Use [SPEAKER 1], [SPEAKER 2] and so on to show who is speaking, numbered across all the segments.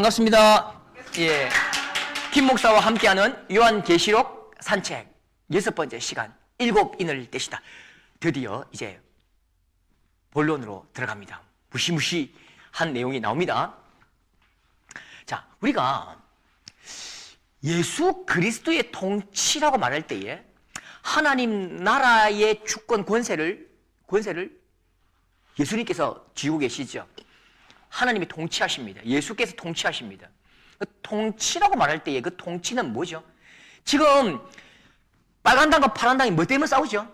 [SPEAKER 1] 반갑습니다. 예, 김 목사와 함께하는 요한계시록 산책 6번째 시간 7인을 떼시다. 드디어 이제 본론으로 들어갑니다. 무시무시한 내용이 나옵니다. 자, 우리가 예수 그리스도의 통치라고 말할 때에 하나님 나라의 주권 권세를 예수님께서 쥐고 계시죠. 하나님이 통치하십니다. 예수께서 통치하십니다. 그 통치라고 말할 때에 그 통치는 뭐죠? 지금 빨간 당과 파란 당이 뭐 때문에 싸우죠?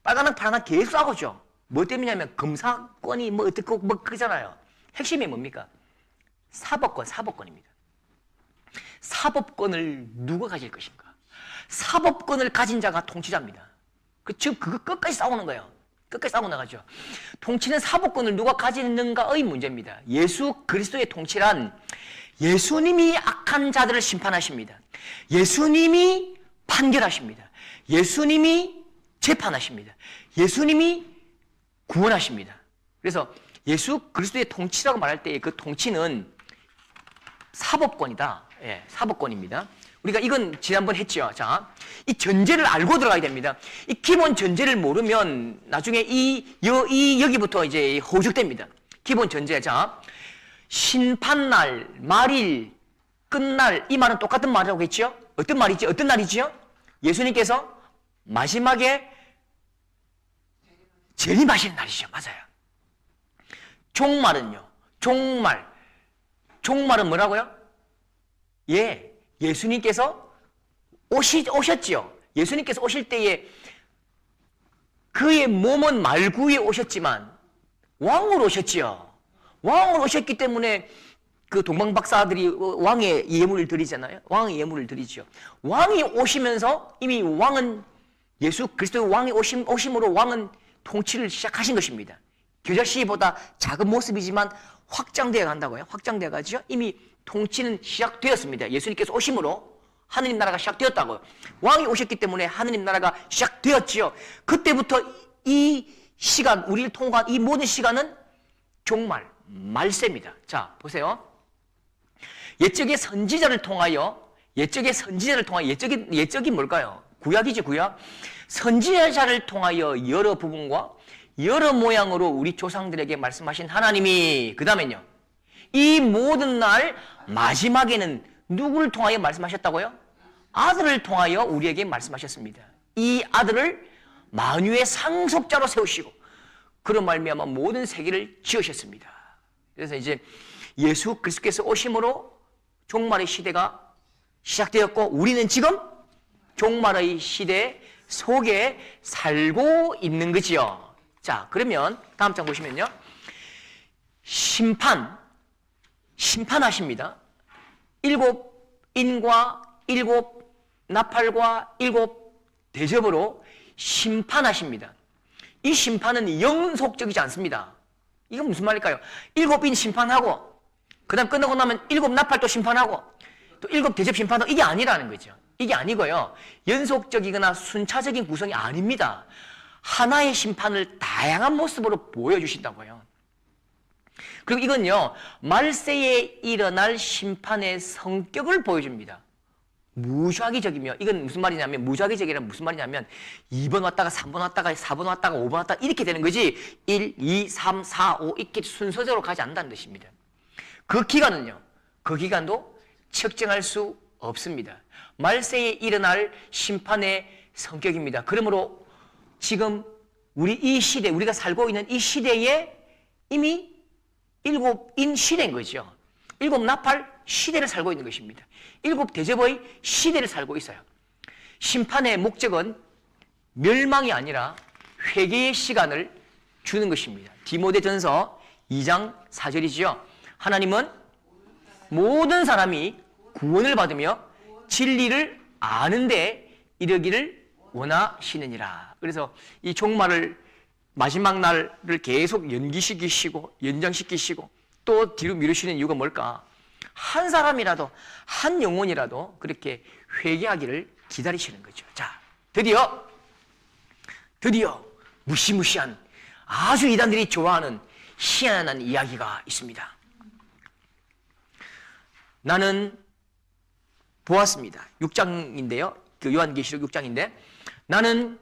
[SPEAKER 1] 빨간 당, 파란 당 계속 싸우죠. 뭐 때문이냐면 검사권이 뭐 어떻고 뭐 그러잖아요. 핵심이 뭡니까? 사법권입니다. 사법권을 누가 가질 것인가? 사법권을 가진 자가 통치자입니다. 지금 그거 끝까지 싸우는 거예요. 끝까지 싸우고 나가죠. 통치는 사법권을 누가 가지는가의 문제입니다. 예수 그리스도의 통치란 예수님이 악한 자들을 심판하십니다. 예수님이 판결하십니다. 예수님이 재판하십니다. 예수님이 구원하십니다. 그래서 예수 그리스도의 통치라고 말할 때 그 통치는 사법권이다. 예, 사법권입니다. 우리가 이건 지난번 했죠. 자, 이 전제를 알고 들어가야 됩니다. 이 기본 전제를 모르면 나중에 여기부터 이제 허죽됩니다. 기본 전제. 자, 심판날, 말일, 끝날, 이 말은 똑같은 말이라고 했죠? 어떤 말이지? 어떤 날이지요? 예수님께서 마지막에 재림하시는 날이죠. 맞아요. 종말은요? 종말은 뭐라고요? 예, 예수님께서 오셨지요. 예수님께서 오실 때에 그의 몸은 말구에 오셨지만 왕으로 오셨지요. 왕으로 오셨기 때문에 그 동방박사들이 왕의 예물을 드리잖아요. 왕의 예물을 드리죠. 왕이 오시면서 이미 왕은 예수 그리스도의 왕이 오심으로 왕은 통치를 시작하신 것입니다. 겨자씨보다 작은 모습이지만 확장되어 간다고요. 확장되어 가죠. 이미 통치는 시작되었습니다. 예수님께서 오심으로 하느님 나라가 시작되었다고요. 왕이 오셨기 때문에 하느님 나라가 시작되었지요. 그때부터 이 시간, 우리를 통과한 이 모든 시간은 종말, 말세입니다. 자, 보세요. 옛적의 선지자를 통하여 옛적이 뭘까요? 구약이죠, 구약. 선지자를 통하여 여러 부분과 여러 모양으로 우리 조상들에게 말씀하신 하나님이 그 다음에요. 이 모든 날 마지막에는 누구를 통하여 말씀하셨다고요? 아들을 통하여 우리에게 말씀하셨습니다. 이 아들을 만유의 상속자로 세우시고 그런 말미암아 모든 세계를 지으셨습니다. 그래서 이제 예수 그리스도께서 오심으로 종말의 시대가 시작되었고 우리는 지금 종말의 시대 속에 살고 있는 거지요. 자, 그러면 다음 장 보시면요. 심판하십니다. 7인과 7 나팔과 7 대접으로 심판하십니다. 이 심판은 영속적이지 않습니다. 이건 무슨 말일까요? 7인 심판하고 그 다음 끝나고 나면 7 나팔 또 심판하고 또 7 대접 심판하고 이게 아니라는 거죠. 이게 아니고요. 연속적이거나 순차적인 구성이 아닙니다. 하나의 심판을 다양한 모습으로 보여주신다고요. 그리고 이건요, 말세에 일어날 심판의 성격을 보여줍니다. 무작위적이며, 이건 무슨 말이냐면, 무작위적이란 무슨 말이냐면, 2번 왔다가 3번 왔다가 4번 왔다가 5번 왔다가 이렇게 되는 거지, 1, 2, 3, 4, 5 이렇게 순서대로 가지 않는다는 뜻입니다. 그 기간도 측정할 수 없습니다. 말세에 일어날 심판의 성격입니다. 그러므로 지금 우리가 살고 있는 이 시대에 이미 7인 시대인 거죠. 7 나팔 시대를 살고 있는 것입니다. 7 대접의 시대를 살고 있어요. 심판의 목적은 멸망이 아니라 회개의 시간을 주는 것입니다. 디모데전서 2장 4절이지요. 하나님은 모든 사람이 구원을 받으며 진리를 아는데 이르기를 원하시느니라. 그래서 이 종말을 마지막 날을 계속 연기시키시고 연장시키시고 또 뒤로 미루시는 이유가 뭘까? 한 사람이라도 한 영혼이라도 그렇게 회개하기를 기다리시는 거죠. 자, 드디어 무시무시한 아주 이단들이 좋아하는 희한한 이야기가 있습니다. 나는 보았습니다. 6장인데요. 그 요한계시록 6장인데 나는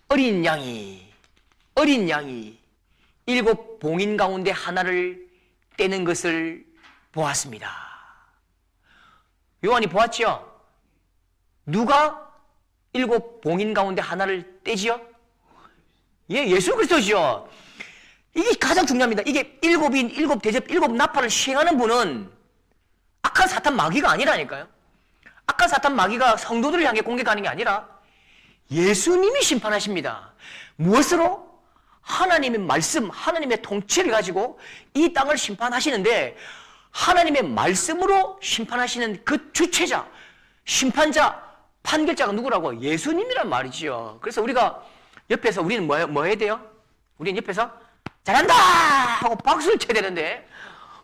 [SPEAKER 1] 어린 양이 일곱 봉인 가운데 하나를 떼는 것을 보았습니다. 요한이 보았죠? 누가 일곱 봉인 가운데 하나를 떼지요? 예, 예수 그리스도죠. 이게 가장 중요합니다. 이게 일곱 대접, 일곱 나팔을 시행하는 분은 악한 사탄 마귀가 아니라니까요. 악한 사탄 마귀가 성도들을 향해 공격하는 게 아니라 예수님이 심판하십니다. 무엇으로? 하나님의 말씀, 하나님의 통치를 가지고 이 땅을 심판하시는데 하나님의 말씀으로 심판하시는 그 주체자, 심판자, 판결자가 누구라고? 예수님이란 말이죠. 그래서 우리가 옆에서 우리는 뭐 해야 돼요? 우리는 옆에서 잘한다! 하고 박수를 쳐야 되는데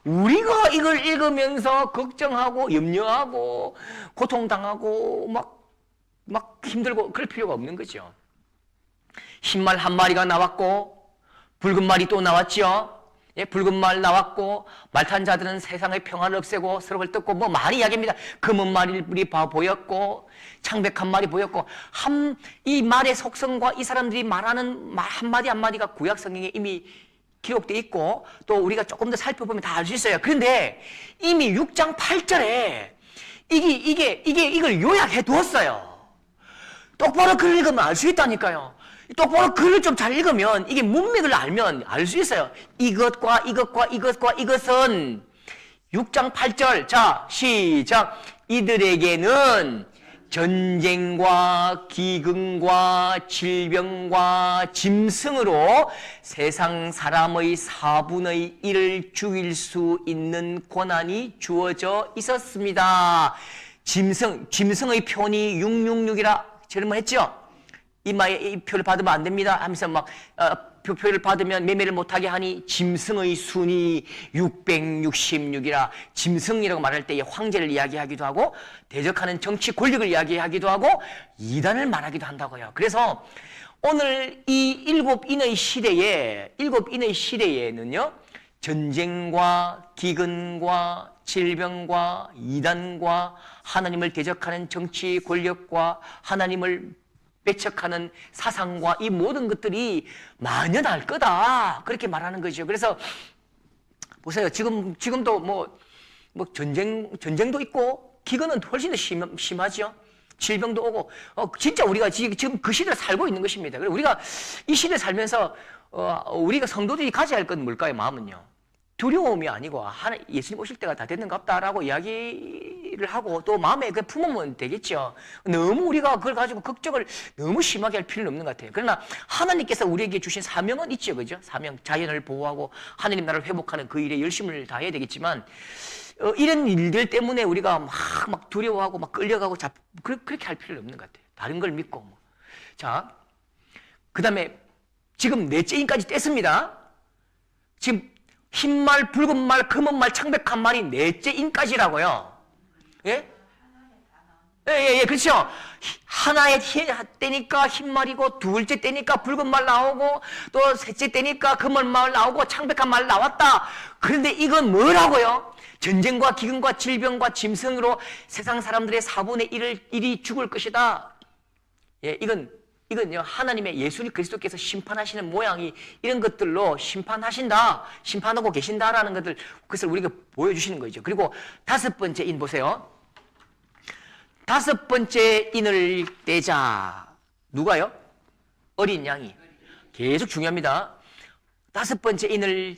[SPEAKER 1] 우리가 이걸 읽으면서 걱정하고 염려하고 고통당하고 막 힘들고 그럴 필요가 없는 거죠. 흰 말 한 마리가 나왔고 붉은 말이 또 나왔죠. 예, 붉은 말 나왔고 말 탄 자들은 세상의 평안을 없애고 서로를 뜯고 뭐 많이 이야기합니다. 금은 말이 보였고 창백한 말이 보였고 이 말의 속성과 이 사람들이 말하는 말 한마디 한마디가 구약 성경에 이미 기록되어 있고 또 우리가 조금 더 살펴보면 다 알 수 있어요. 그런데 이미 6장 8절에 이걸 요약해 두었어요. 똑바로 글을 읽으면 알 수 있다니까요. 똑바로 글을 좀 잘 읽으면 이게 문맥을 알면 알 수 있어요. 이것과 이것은 6장 8절. 자, 시작. 이들에게는 전쟁과 기근과 질병과 짐승으로 세상 사람의 4분의 1을 죽일 수 있는 권한이 주어져 있었습니다. 짐승의 표현이 666이라 저런했죠. 이 표를 받으면 안 됩니다 하면서 막 표를 받으면 매매를 못하게 하니 짐승의 순이 666이라 짐승이라고 말할 때 황제를 이야기하기도 하고 대적하는 정치 권력을 이야기하기도 하고 이단을 말하기도 한다고요. 그래서 오늘 이 일곱 인의 시대에는요 전쟁과 기근과 질병과 이단과 하나님을 대적하는 정치 권력과 하나님을 배척하는 사상과 이 모든 것들이 만연할 거다 그렇게 말하는 거죠. 그래서 보세요. 지금도 뭐 전쟁도 있고 기근은 훨씬 더 심하죠. 질병도 오고 진짜 우리가 지금 그 시대를 살고 있는 것입니다. 그래서 우리가 이 시대를 살면서 우리가 성도들이 가져야 할 건 뭘까요? 마음은요. 두려움이 아니고 예수님 오실 때가 다 됐는갑다라고 이야기를 하고 또 마음에 그 품으면 되겠죠. 너무 우리가 그걸 가지고 걱정을 너무 심하게 할 필요는 없는 것 같아요. 그러나 하나님께서 우리에게 주신 사명은 있죠. 그죠? 사명, 자연을 보호하고 하나님 나라를 회복하는 그 일에 열심을 다해야 되겠지만 이런 일들 때문에 우리가 막 두려워하고 막 끌려가고 그렇게 할 필요는 없는 것 같아요. 다른 걸 믿고 자, 그 다음에 지금 넷째 인까지 뗐습니다. 지금 흰 말, 붉은 말, 금은 말, 창백한 말이 넷째 인까지라고요. 예? 예, 그렇죠. 하나의 때니까 흰 말이고, 둘째 때니까 붉은 말 나오고, 또 셋째 때니까 금은 말 나오고, 창백한 말 나왔다. 그런데 이건 뭐라고요? 전쟁과 기근과 질병과 짐승으로 세상 사람들의 4분의 1이 죽을 것이다. 예, 이건요, 하나님의 예수 그리스도께서 심판하시는 모양이 이런 것들로 심판하고 계신다라는 그것을 우리가 보여주시는 거죠. 그리고 다섯 번째 인 보세요. 다섯 번째 인을 떼자. 누가요? 어린 양이. 계속 중요합니다. 다섯 번째 인을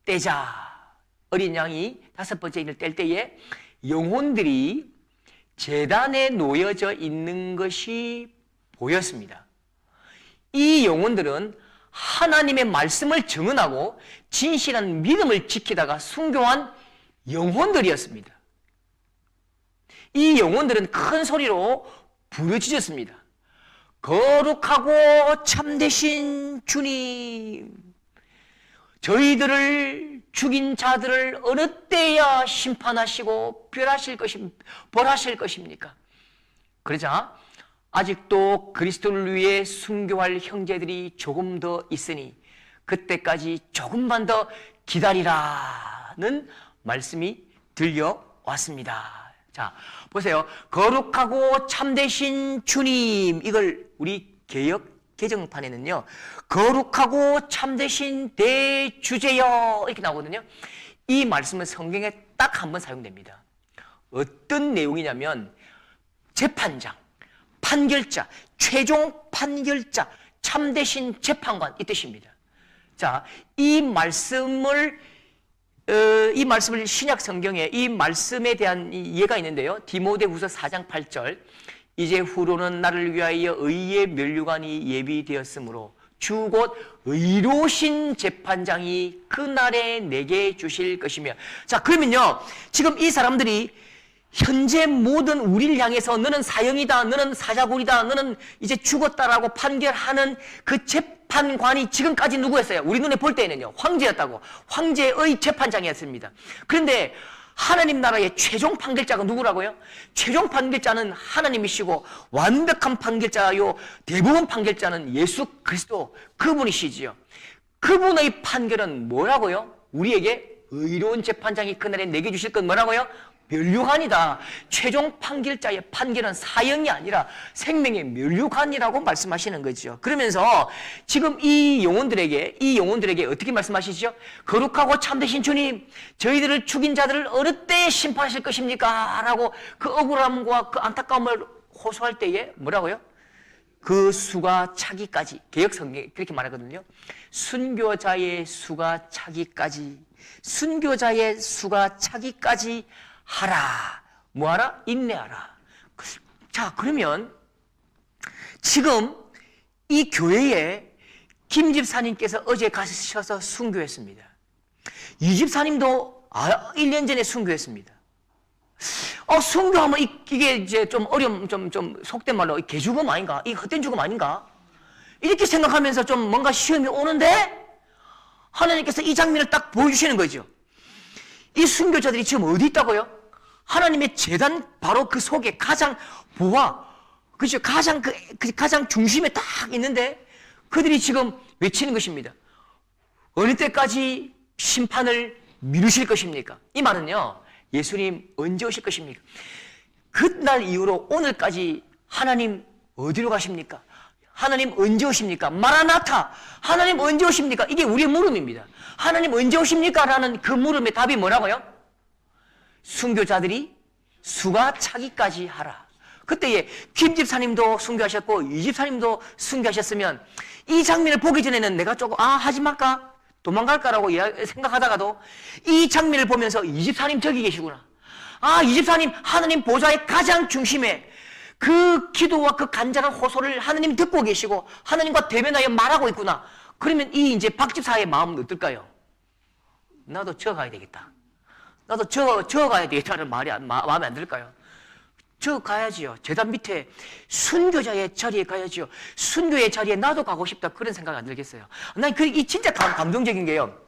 [SPEAKER 1] 떼자. 어린 양이 다섯 번째 인을 뗄 때에 영혼들이 제단에 놓여져 있는 것이 보였습니다. 이 영혼들은 하나님의 말씀을 증언하고 진실한 믿음을 지키다가 순교한 영혼들이었습니다. 이 영혼들은 큰 소리로 부르짖었습니다. 거룩하고 참되신 주님, 저희들을 죽인 자들을 어느 때야 심판하시고 벌하실 것입니까? 그러자 아직도 그리스도를 위해 순교할 형제들이 조금 더 있으니 그때까지 조금만 더 기다리라는 말씀이 들려 왔습니다. 자, 보세요. 거룩하고 참되신 주님. 이걸 우리 개정판에는요, 거룩하고 참되신 대주제여 이렇게 나오거든요. 이 말씀은 성경에 딱 한 번 사용됩니다. 어떤 내용이냐면 재판장, 판결자, 최종 판결자, 참되신 재판관 이 뜻입니다. 자, 이 말씀을 신약 성경에 이 말씀에 대한 예가 있는데요. 디모데후서 4장 8절. 이제 후로는 나를 위하여 의의 면류관이 예비되었으므로 주 곧 의로우신 재판장이 그날에 내게 주실 것이며. 자, 그러면요, 지금 이 사람들이 현재 모든 우리를 향해서 너는 사형이다, 너는 사자굴이다, 너는 이제 죽었다라고 판결하는 그 재판관이 지금까지 누구였어요? 우리 눈에 볼 때에는요, 황제였다고. 황제의 재판장이었습니다. 그런데 하나님 나라의 최종 판결자가 누구라고요? 최종 판결자는 하나님이시고 완벽한 판결자요, 대부분 판결자는 예수 그리스도 그분이시지요. 그분의 판결은 뭐라고요? 우리에게 의로운 재판장이 그날에 내게 주실 건 뭐라고요? 면류관이다. 최종 판결자의 판결은 사형이 아니라 생명의 면류관이라고 말씀하시는 거죠. 그러면서 지금 이 영혼들에게 어떻게 말씀하시죠? 거룩하고 참되신 주님, 저희들을 죽인 자들을 어느 때에 심판하실 것입니까? 라고 그 억울함과 그 안타까움을 호소할 때에 뭐라고요? 그 수가 차기까지, 개역 성경에 그렇게 말하거든요. 순교자의 수가 차기까지, 순교자의 수가 차기까지 하라. 뭐하라? 인내하라. 자, 그러면 지금 이 교회에 김 집사님께서 어제 가셔서 순교했습니다. 이 집사님도 1년 전에 순교했습니다. 순교하면 이게 이제 좀 좀 속된 말로 개죽음 아닌가? 이 헛된 죽음 아닌가? 이렇게 생각하면서 좀 뭔가 시험이 오는데 하나님께서 이 장면을 딱 보여주시는 거죠. 이 순교자들이 지금 어디 있다고요? 하나님의 제단 바로 그 속에 가장 그죠? 가장 중심에 딱 있는데 그들이 지금 외치는 것입니다. 어느 때까지 심판을 미루실 것입니까? 이 말은요, 예수님 언제 오실 것입니까? 그날 이후로 오늘까지 하나님 어디로 가십니까? 하나님 언제 오십니까? 마라나타, 하나님 언제 오십니까? 이게 우리의 물음입니다. 하나님 언제 오십니까? 라는 그 물음의 답이 뭐라고요? 순교자들이 수가 차기까지 하라. 그때에 김 집사님도 순교하셨고 이 집사님도 순교하셨으면 이 장면을 보기 전에는 내가 조금 하지 말까? 도망갈까라고 생각하다가도 이 장면을 보면서 이 집사님 저기 계시구나. 이 집사님 하나님 보좌의 가장 중심에 그 기도와 그 간절한 호소를 하나님 듣고 계시고 하나님과 대면하여 말하고 있구나. 그러면 이 이제 박 집사의 마음은 어떨까요? 나도 저 가야 되겠다. 나도 저 가야 되겠다는 말이 마음에 안 들까요? 저 가야지요. 제단 밑에 순교자의 자리에 가야지요. 순교의 자리에 나도 가고 싶다. 그런 생각 안 들겠어요. 난 이 진짜 감동적인 게요.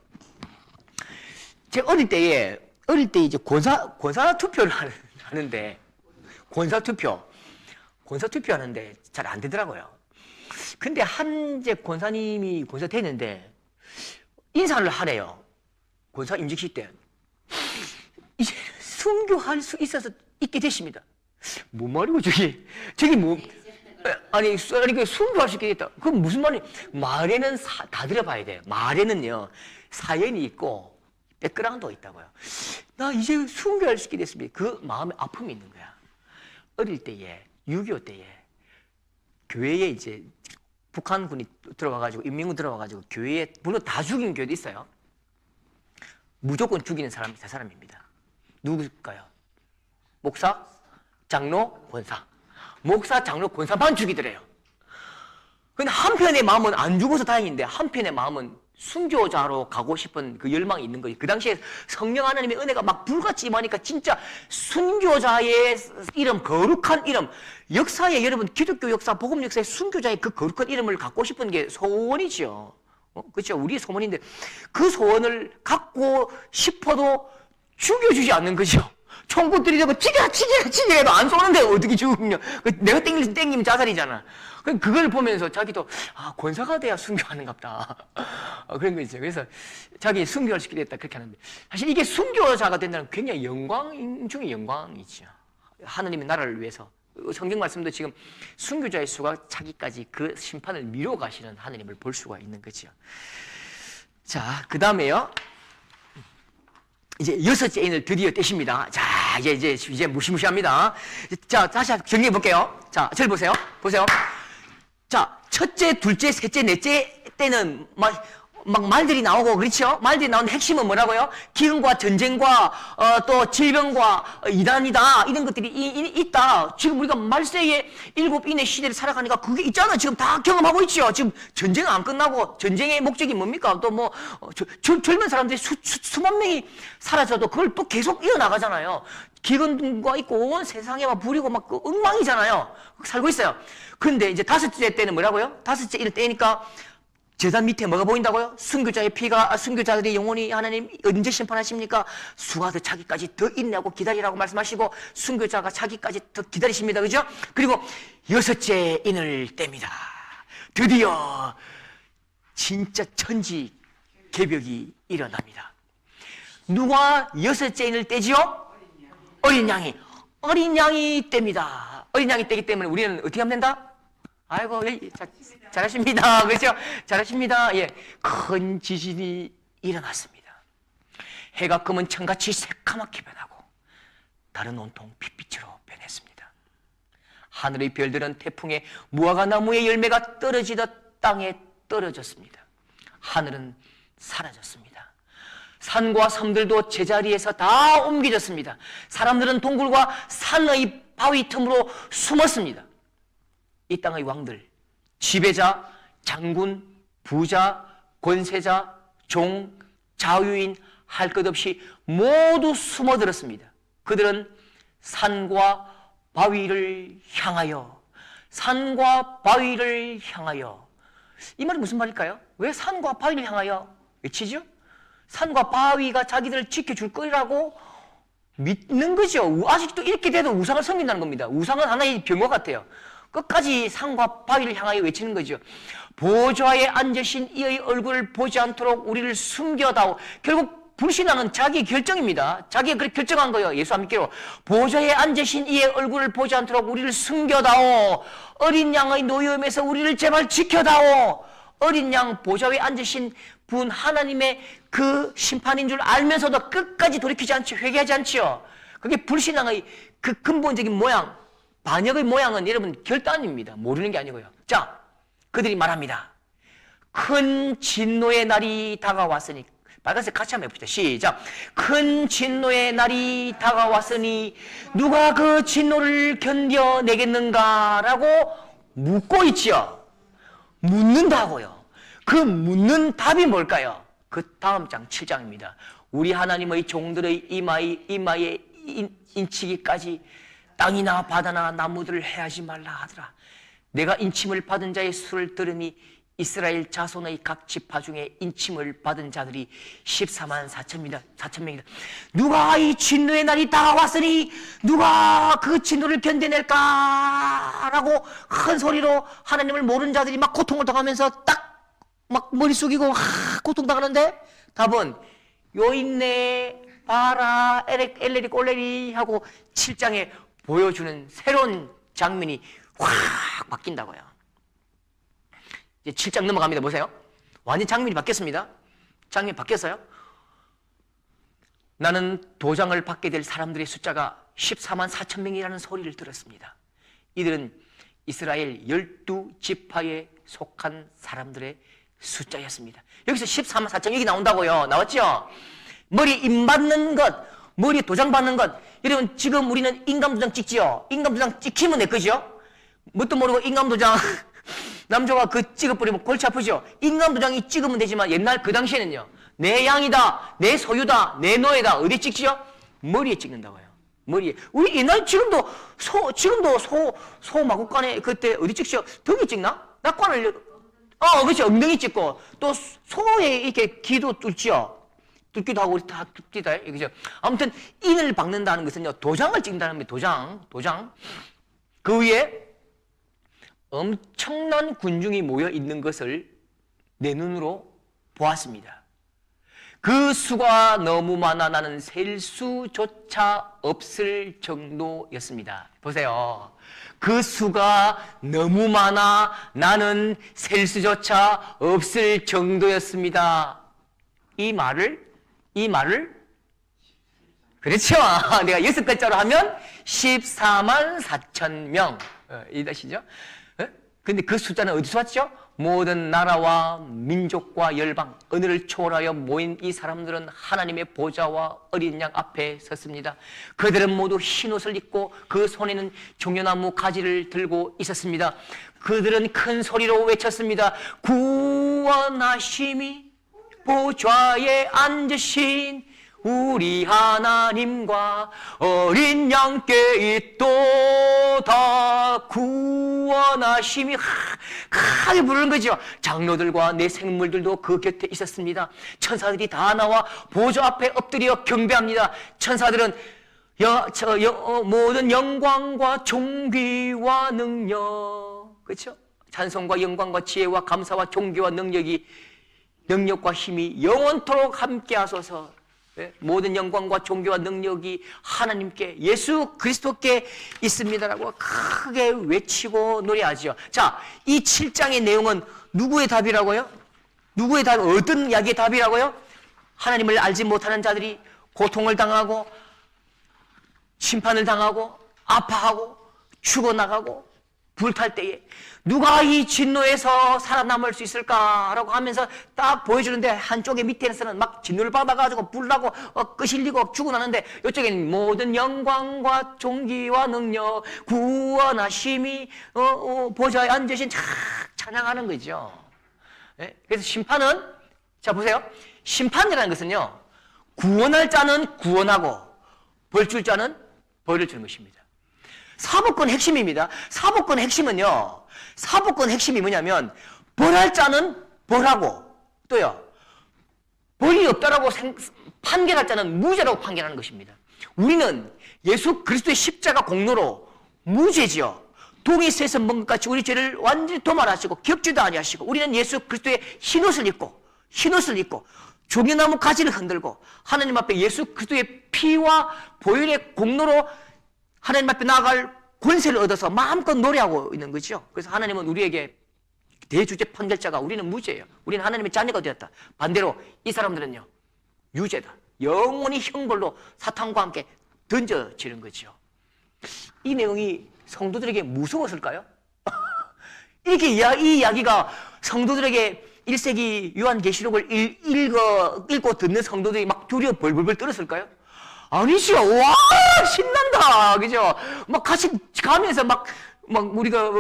[SPEAKER 1] 제가 어릴 때 이제 권사 투표를 하는데 권사 투표 하는데 잘 안 되더라고요. 근데 한제 권사님이 권사 되는데 인사를 하래요. 권사 임직식 때. 이제 순교할 수 있게 되십니다. 뭔 말이고 저기 뭐 아니 그 순교할 수 있게 됐다. 그건 무슨 말이? 말에는 다 들어봐야 돼요. 말에는요 사연이 있고 백그라운드가 있다고요. 나 이제 순교할 수 있게 됐습니다. 그 마음에 아픔이 있는 거야. 어릴 때에 6.25 때에 교회에 이제 북한군이 들어와가지고 인민군 들어와가지고 교회에 물론 다 죽인 교회도 있어요. 무조건 죽이는 사람이 세 사람입니다. 누굴까요? 목사, 장로, 권사. 목사, 장로, 권사만 죽이더래요. 근데 한편의 마음은 안 죽어서 다행인데 한편의 마음은 순교자로 가고 싶은 그 열망이 있는 거예요. 그 당시에 성령 하나님의 은혜가 막 불같이 임하니까 진짜 순교자의 이름, 거룩한 이름, 역사에 여러분 기독교 역사, 복음 역사에 순교자의 그 거룩한 이름을 갖고 싶은 게 소원이죠. 그렇죠? 우리의 소원인데 그 소원을 갖고 싶어도 죽여주지 않는 거죠. 총구 들이대고 치게 해도 안 쏘는데 어떻게 죽으면 내가 땡기면 자살이잖아. 그걸 보면서 자기도 권사가 돼야 순교하는갑다. 그런 거 있어요. 그래서 자기 순교를 시키게 됐다 그렇게 하는데 사실 이게 순교자가 된다는 굉장히 영광 중의 영광이죠. 하느님의 나라를 위해서. 성경 말씀도 지금 순교자의 수가 차기까지 그 심판을 미뤄 가시는 하느님을 볼 수가 있는 거죠. 자, 그 다음에요. 이제 여섯째 인을 드디어 떼십니다. 자, 이제 무시무시합니다. 자, 다시 정리해 볼게요. 자, 저를 보세요. 보세요. 자, 첫째, 둘째, 셋째, 넷째 때는 막 말들이 나오고, 그렇죠? 말들이 나오는 핵심은 뭐라고요? 기근과 전쟁과, 또 질병과 이단이다. 이런 것들이 있다. 지금 우리가 말세의 7인의 시대를 살아가니까 그게 있잖아. 지금 다 경험하고 있죠. 지금 전쟁은 안 끝나고, 전쟁의 목적이 뭡니까? 또 뭐, 젊은 사람들이 수만 명이 사라져도 그걸 또 계속 이어나가잖아요. 기근과 있고, 온 세상에 막 부리고 막 엉망이잖아요. 살고 있어요. 그런데 이제 다섯째 때는 뭐라고요? 다섯째 일 때니까, 제단 밑에 뭐가 보인다고요? 순교자의 피가, 순교자들의 영혼이 하나님 언제 심판하십니까? 수가 더 차기까지 더 인내하고 기다리라고 말씀하시고, 순교자가 차기까지 더 기다리십니다. 그죠? 그리고 여섯째 인을 뗍니다. 드디어 진짜 천지 개벽이 일어납니다. 누가 여섯째 인을 떼지요? 어린 양이. 어린 양이 뗍니다. 어린 양이 떼기 때문에 우리는 어떻게 하면 된다? 아이고, 잘하십니다. 그렇죠? 잘하십니다. 예. 큰 지진이 일어났습니다. 해가 검은 청같이 새카맣게 변하고 달은 온통 빛빛으로 변했습니다. 하늘의 별들은 태풍에 무화과 나무의 열매가 떨어지듯 땅에 떨어졌습니다. 하늘은 사라졌습니다. 산과 섬들도 제자리에서 다 옮겨졌습니다. 사람들은 동굴과 산의 바위 틈으로 숨었습니다. 이 땅의 왕들, 지배자, 장군, 부자, 권세자, 종, 자유인 할 것 없이 모두 숨어들었습니다. 그들은 산과 바위를 향하여, 산과 바위를 향하여. 이 말이 무슨 말일까요? 왜 산과 바위를 향하여 외치죠? 산과 바위가 자기들을 지켜줄 거라고 믿는 거죠. 아직도 이렇게 돼도 우상을 섬긴다는 겁니다. 우상은 하나의 병과 같아요. 끝까지 산과 바위를 향하여 외치는 거죠. 보좌에 앉으신 이의 얼굴을 보지 않도록 우리를 숨겨다오. 결국 불신앙은 자기 결정입니다. 자기가 그렇게 결정한 거예요. 예수 안 믿기로. 보좌에 앉으신 이의 얼굴을 보지 않도록 우리를 숨겨다오. 어린 양의 노여움에서 우리를 제발 지켜다오. 어린 양 보좌에 앉으신 분 하나님의 그 심판인 줄 알면서도 끝까지 돌이키지 않죠. 회개하지 않죠. 그게 불신앙의 그 근본적인 모양, 반역의 모양은 여러분 결단입니다. 모르는 게 아니고요. 자, 그들이 말합니다. 큰 진노의 날이 다가왔으니, 빨간색 같이 한번 해봅시다. 시작. 큰 진노의 날이 다가왔으니 누가 그 진노를 견뎌내겠는가라고 묻고 있지요. 묻는다고요. 그 묻는 답이 뭘까요? 그 다음 장 7장입니다. 우리 하나님의 종들의 이마에 인치기까지 땅이나 바다나 나무들을 해하지 말라 하더라. 내가 인침을 받은 자의 수를 들으니 이스라엘 자손의 각 지파 중에 인침을 받은 자들이 14만 4천명이다. 누가 이 진노의 날이 다가왔으니 누가 그 진노를 견뎌낼까? 라고 큰 소리로 하나님을 모르는 자들이 막 고통을 당하면서 딱 막 머리 숙이고 고통당하는데 답은 요 있네 봐라 엘레리 꼴레리 하고 7장에 보여주는 새로운 장면이 확 바뀐다고요. 이제 7장 넘어갑니다. 보세요. 완전 장면이 바뀌었습니다. 장면이 바뀌었어요. 나는 도장을 받게 될 사람들의 숫자가 14만 4천 명이라는 소리를 들었습니다. 이들은 이스라엘 12지파에 속한 사람들의 숫자였습니다. 여기서 14만 4천 여기 나온다고요. 나왔죠? 머리 임 받는 것, 머리에 도장 받는 것. 여러분 지금 우리는 인감도장 찍지요. 인감도장 찍히면 내 거죠. 뭣도 모르고 인감도장 남자가 그 찍어버리면 골치 아프죠. 인감도장이 찍으면 되지만 옛날 그 당시에는요. 내 양이다, 내 소유다, 내 노예다. 어디 찍지요? 머리에 찍는다고요. 머리에. 우리 옛날 지금도 소 마구간에 그때 어디 찍죠? 덕이 찍나? 낙관을 그렇죠. 엉덩이 찍고 또 소에 이렇게 귀도 뚫죠. 뜯기도 하고 다 뜯기다. 그죠? 아무튼 인을 박는다는 것은요, 도장을 찍는다는 겁니다. 도장. 그 위에 엄청난 군중이 모여 있는 것을 내 눈으로 보았습니다. 그 수가 너무 많아 나는 셀 수조차 없을 정도였습니다. 보세요. 그 수가 너무 많아 나는 셀 수조차 없을 정도였습니다. 이 말을 그렇죠. 내가 6글자로 하면 14만 4천 명 이 뜻이죠. 근데 그 숫자는 어디서 왔죠? 모든 나라와 민족과 열방, 언어를 초월하여 모인 이 사람들은 하나님의 보좌와 어린 양 앞에 섰습니다. 그들은 모두 흰옷을 입고 그 손에는 종려나무 가지를 들고 있었습니다. 그들은 큰 소리로 외쳤습니다. 구원하심이 보좌에 앉으신 우리 하나님과 어린 양께 있도다. 구원하심이 크게 부르는 거죠. 장로들과 내 생물들도 그 곁에 있었습니다. 천사들이 다 나와 보좌 앞에 엎드려 경배합니다. 천사들은 모든 영광과 존귀와 능력, 그렇죠? 찬송과 영광과 지혜와 감사와 존귀와 능력과 힘이 영원토록 함께 하소서. 모든 영광과 존귀와 능력이 하나님께 예수 그리스도께 있습니다라고 크게 외치고 노래하죠. 자, 이 7장의 내용은 누구의 답이라고요? 누구의 답? 어떤 이야기의 답이라고요? 하나님을 알지 못하는 자들이 고통을 당하고 심판을 당하고 아파하고 죽어나가고 불탈 때에 누가 이 진노에서 살아남을 수 있을까라고 하면서 딱 보여주는데, 한쪽에 밑에서는 막 진노를 받아가지고 불나고 끄실리고 죽어나는데, 이쪽에는 모든 영광과 존귀와 능력, 구원하심이 보좌에 앉으신 찬양하는 거죠. 네? 그래서 심판은, 자 보세요, 심판이라는 것은요, 구원할 자는 구원하고 벌 줄 자는 벌을 주는 것입니다. 사법권 핵심입니다. 사법권 핵심은요, 사법권 핵심이 뭐냐면 벌할 자는 벌하고, 또요 벌이 없다라고 판결할 자는 무죄라고 판결하는 것입니다. 우리는 예수 그리스도의 십자가 공로로 무죄지요. 동이 쇠서 먹은 것 같이 우리 죄를 완전히 도말하시고 겹지도 아니하시고, 우리는 예수 그리스도의 흰옷을 입고 종려나무 가지를 흔들고 하나님 앞에 예수 그리스도의 피와 보혈의 공로로 하나님 앞에 나아갈 권세를 얻어서 마음껏 노래하고 있는 거죠. 그래서 하나님은 우리에게 대주제 판결자가, 우리는 무죄예요. 우리는 하나님의 자녀가 되었다. 반대로 이 사람들은요, 유죄다. 영원히 형벌로 사탄과 함께 던져지는 거죠. 이 내용이 성도들에게 무서웠을까요? 이렇게 이 이야기가 성도들에게 1세기 요한계시록을 읽고 듣는 성도들이 막 두려워 벌벌벌 떨었을까요? 아니죠. 와, 신난다. 그죠? 막 같이 가면서 막 우리가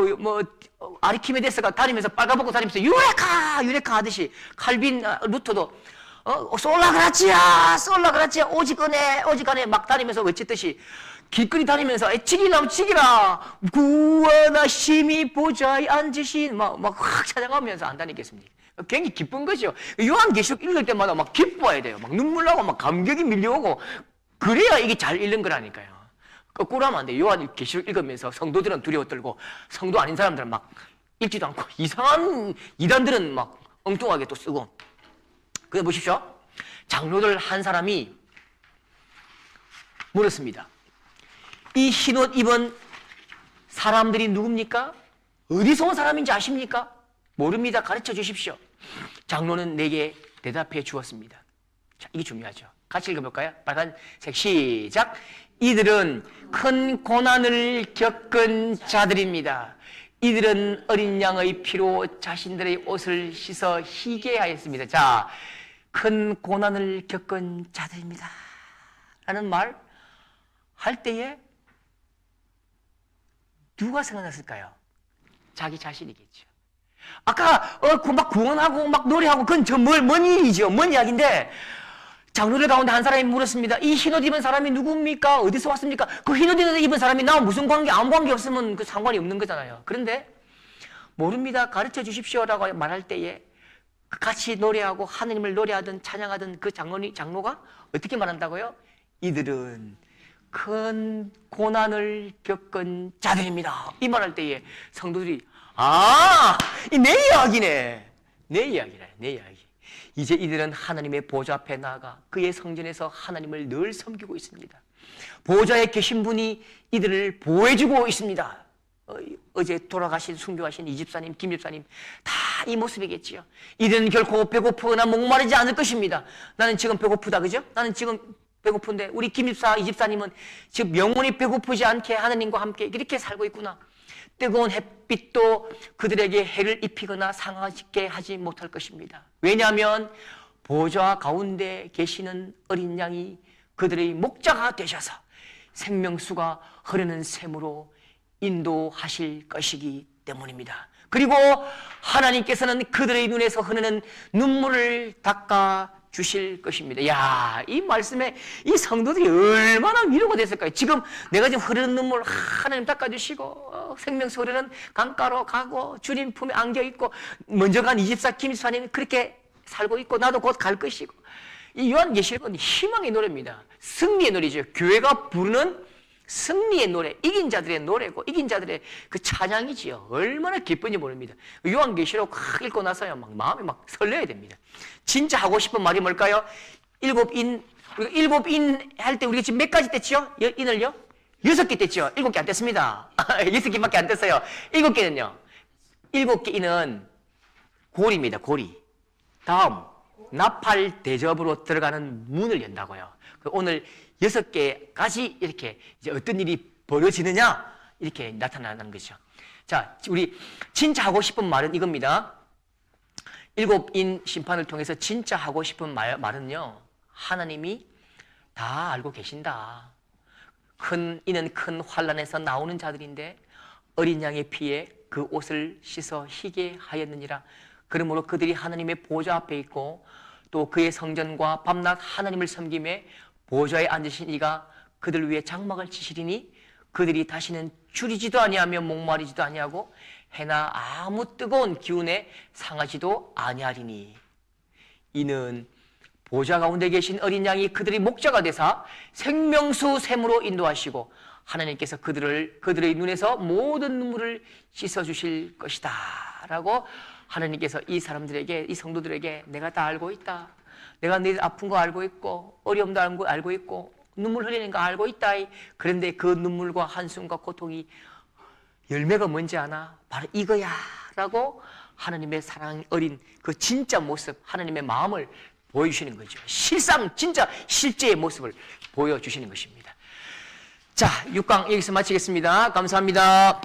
[SPEAKER 1] 아리키메데스가 다니면서 빨가벗고 다니면서 유레카 하듯이, 칼빈 루터도 솔라그라치아 오직 안에 막 다니면서 외쳤듯이, 길거리 다니면서 치기라 구원하심이 보좌에 앉으신 막 확 찾아가면서 안 다니겠습니까? 굉장히 기쁜 거죠. 요한계시록 읽을 때마다 막 기뻐야 돼요. 막 눈물 나고 막 감격이 밀려오고, 그래야 이게 잘 읽는 거라니까요. 거꾸로 하면 안 돼요. 요한계시록 읽으면서 성도들은 두려워 떨고 성도 아닌 사람들은 막 읽지도 않고, 이상한 이단들은 막 엉뚱하게 또 쓰고. 그래 보십시오. 장로들 한 사람이 물었습니다. 이 흰옷 입은 사람들이 누굽니까? 어디서 온 사람인지 아십니까? 모릅니다. 가르쳐 주십시오. 장로는 내게 대답해 주었습니다. 자, 이게 중요하죠. 같이 읽어볼까요? 빨간색 시작. 이들은 큰 고난을 겪은 자들입니다. 이들은 어린 양의 피로 자신들의 옷을 씻어 희게 하였습니다. 자, 큰 고난을 겪은 자들입니다 라는 말 할 때에 누가 생각났을까요? 자기 자신이겠죠. 아까 막 구원하고 막 노래하고 그건 뭔 일이죠. 뭔 이야기인데, 장로들 가운데 한 사람이 물었습니다. 이 흰옷 입은 사람이 누굽니까? 어디서 왔습니까? 그 흰옷 입은 사람이 나와 무슨 관계, 아무 관계 없으면 그 상관이 없는 거잖아요. 그런데 모릅니다. 가르쳐 주십시오라고 말할 때에 같이 노래하고 하느님을 노래하던 찬양하던 그 장로가 어떻게 말한다고요? 이들은 큰 고난을 겪은 자들입니다. 이 말할 때에 성도들이 이 내 이야기네. 내 이야기네. 내 이야기. 이제 이들은 하나님의 보좌 앞에 나아가 그의 성전에서 하나님을 늘 섬기고 있습니다. 보좌에 계신 분이 이들을 보호해주고 있습니다. 어제 돌아가신 순교하신 이 집사님, 김 집사님 다 이 모습이겠지요. 이들은 결코 배고프거나 목마르지 않을 것입니다. 나는 지금 배고프다, 그죠? 나는 지금 배고픈데 우리 김 집사, 이 집사님은 지금 영원히 배고프지 않게 하나님과 함께 이렇게 살고 있구나. 뜨거운 햇빛도 그들에게 해를 입히거나 상하게 하지 못할 것입니다. 왜냐하면 보좌 가운데 계시는 어린 양이 그들의 목자가 되셔서 생명수가 흐르는 샘으로 인도하실 것이기 때문입니다. 그리고 하나님께서는 그들의 눈에서 흐르는 눈물을 닦아 주실 것입니다. 야, 이 말씀에 이 성도들이 얼마나 위로가 됐을까요? 지금 내가 지금 흐르는 눈물 하나님 닦아주시고 생명수 흐르는 강가로 가고 주님 품에 안겨 있고 먼저 간 이집사 김집사님 그렇게 살고 있고 나도 곧 갈 것이고 이 요한계시록은 희망의 노래입니다. 승리의 노래죠. 교회가 부르는 승리의 노래, 이긴 자들의 노래고 이긴 자들의 그 찬양이지요. 얼마나 기쁜지 모릅니다. 요한계시록 읽고 나서야 막 마음이 막 설레야 됩니다. 진짜 하고 싶은 말이 뭘까요? 우리가 일곱 인 할 때 우리가 지금 몇 가지 뗐죠? 인을요? 6개 뗐죠? 7개 안 뗐습니다. 6개밖에 안 뗐어요. 7개는요? 7개 인은 고리입니다. 고리. 다음 나팔 대접으로 들어가는 문을 연다고요. 오늘 6개까지 이렇게 이제 어떤 일이 벌어지느냐 이렇게 나타나는 거죠. 자, 우리 진짜 하고 싶은 말은 이겁니다. 7인 심판을 통해서 진짜 하고 싶은 말은요. 하나님이 다 알고 계신다. 이는 큰 환난에서 나오는 자들인데 어린 양의 피에 그 옷을 씻어 희게 하였느니라. 그러므로 그들이 하나님의 보좌 앞에 있고 또 그의 성전과 밤낮 하나님을 섬김에 보좌에 앉으신 이가 그들 위에 장막을 치시리니 그들이 다시는 줄이지도 아니하며 목마르지도 아니하고 해나 아무 뜨거운 기운에 상하지도 아니하리니 이는 보좌 가운데 계신 어린 양이 그들의 목자가 되사 생명수 샘으로 인도하시고 하나님께서 그들의 눈에서 모든 눈물을 씻어주실 것이다 라고 하나님께서 이 사람들에게 이 성도들에게 내가 다 알고 있다. 내가 너희들 아픈 거 알고 있고 어려움도 알고 있고 눈물 흘리는 거 알고 있다. 그런데 그 눈물과 한숨과 고통이 열매가 뭔지 아나? 바로 이거야 라고 하나님의 사랑 어린 그 진짜 모습 하나님의 마음을 보여주시는 거죠. 실상 진짜 실제의 모습을 보여주시는 것입니다. 자, 6강 여기서 마치겠습니다. 감사합니다.